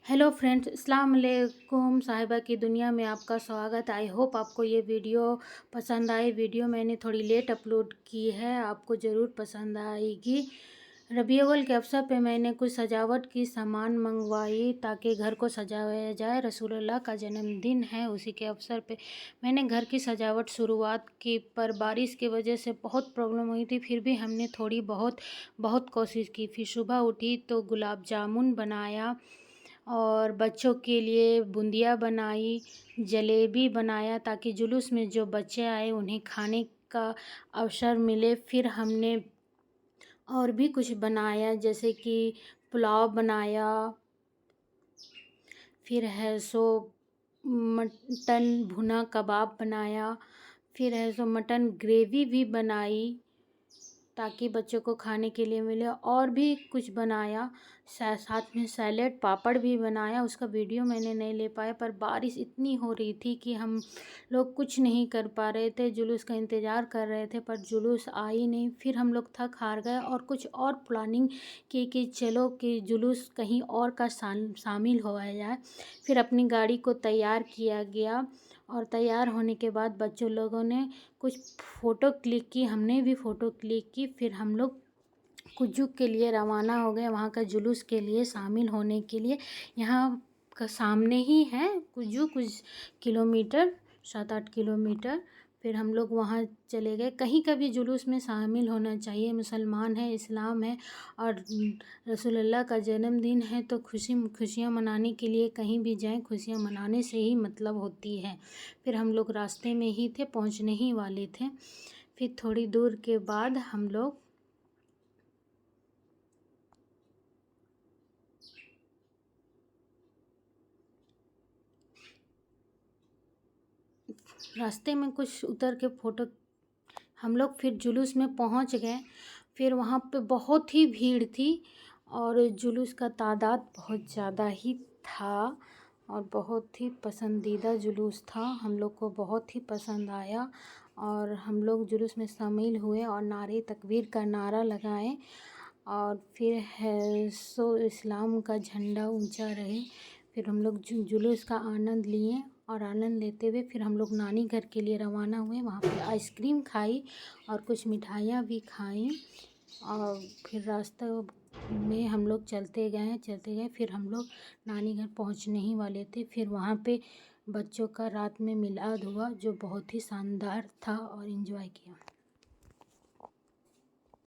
Hello friends, अस्सलाम वालेकुम। साहिबा की दुनिया में आपका स्वागत। आई होप आपको ये वीडियो पसंद आए। वीडियो मैंने थोड़ी लेट अपलोड की है, आपको ज़रूर पसंद आएगी। रबी अव्वल के अवसर पे मैंने कुछ सजावट की सामान मंगवाई ताकि घर को सजाया जाए। रसूलुल्लाह का जन्मदिन है, उसी के अवसर पे मैंने घर की सजावट शुरुआत की, पर बारिश की वजह से बहुत प्रॉब्लम हुई थी। फिर भी हमने थोड़ी बहुत कोशिश की। फिर सुबह उठी तो गुलाब जामुन बनाया और बच्चों के लिए बूंदिया बनाई, जलेबी बनाया ताकि जुलूस में जो बच्चे आए उन्हें खाने का अवसर मिले। फिर हमने और भी कुछ बनाया, जैसे कि पुलाव बनाया, फिर है सो मटन भुना कबाब बनाया, फिर है सो मटन ग्रेवी भी बनाई ताकि बच्चों को खाने के लिए मिले। और भी कुछ बनाया, साथ में सैलेड पापड़ भी बनाया। उसका वीडियो मैंने नहीं ले पाया, पर बारिश इतनी हो रही थी कि हम लोग कुछ नहीं कर पा रहे थे। जुलूस का इंतज़ार कर रहे थे पर जुलूस आई नहीं। फिर हम लोग थक हार गए और कुछ और प्लानिंग की कि चलो कि जुलूस कहीं और का शामिल हो जाए। फिर अपनी गाड़ी को तैयार किया गया और तैयार होने के बाद बच्चों लोगों ने कुछ फ़ोटो क्लिक की, हमने भी फ़ोटो क्लिक की। फिर हम लोग कुज्जू के लिए रवाना हो गए, वहाँ का जुलूस के लिए शामिल होने के लिए। यहाँ का सामने ही है कुज्जू, कुछ किलोमीटर, 7-8 किलोमीटर। फिर हम लोग वहाँ चले गए। कहीं का भी जुलूस में शामिल होना चाहिए, मुसलमान है, इस्लाम है और रसूलुल्लाह का जन्मदिन है, तो खुशियाँ मनाने के लिए कहीं भी जाएं, खुशियाँ मनाने से ही मतलब होती है। फिर हम लोग रास्ते में ही थे, पहुँचने ही वाले थे। फिर थोड़ी दूर के बाद हम लोग रास्ते में कुछ उतर के फ़ोटो, हम लोग फिर जुलूस में पहुंच गए। फिर वहाँ पे बहुत ही भीड़ थी और जुलूस का तादाद बहुत ज़्यादा ही था और बहुत ही पसंदीदा जुलूस था। हम लोग को बहुत ही पसंद आया और हम लोग जुलूस में शामिल हुए और नारे तकबीर का नारा लगाए और फिर है सो इस्लाम का झंडा ऊंचा रहे। फिर हम लोग जुलूस का आनंद लिए और आनंद लेते हुए फिर हम लोग नानी घर के लिए रवाना हुए। वहाँ पे आइसक्रीम खाई और कुछ मिठाइयाँ भी खाई और फिर रास्ते में हम लोग चलते गए। फिर हम लोग नानी घर पहुँचने ही वाले थे। फिर वहाँ पे बच्चों का रात में मिलाद हुआ जो बहुत ही शानदार था और एंजॉय किया।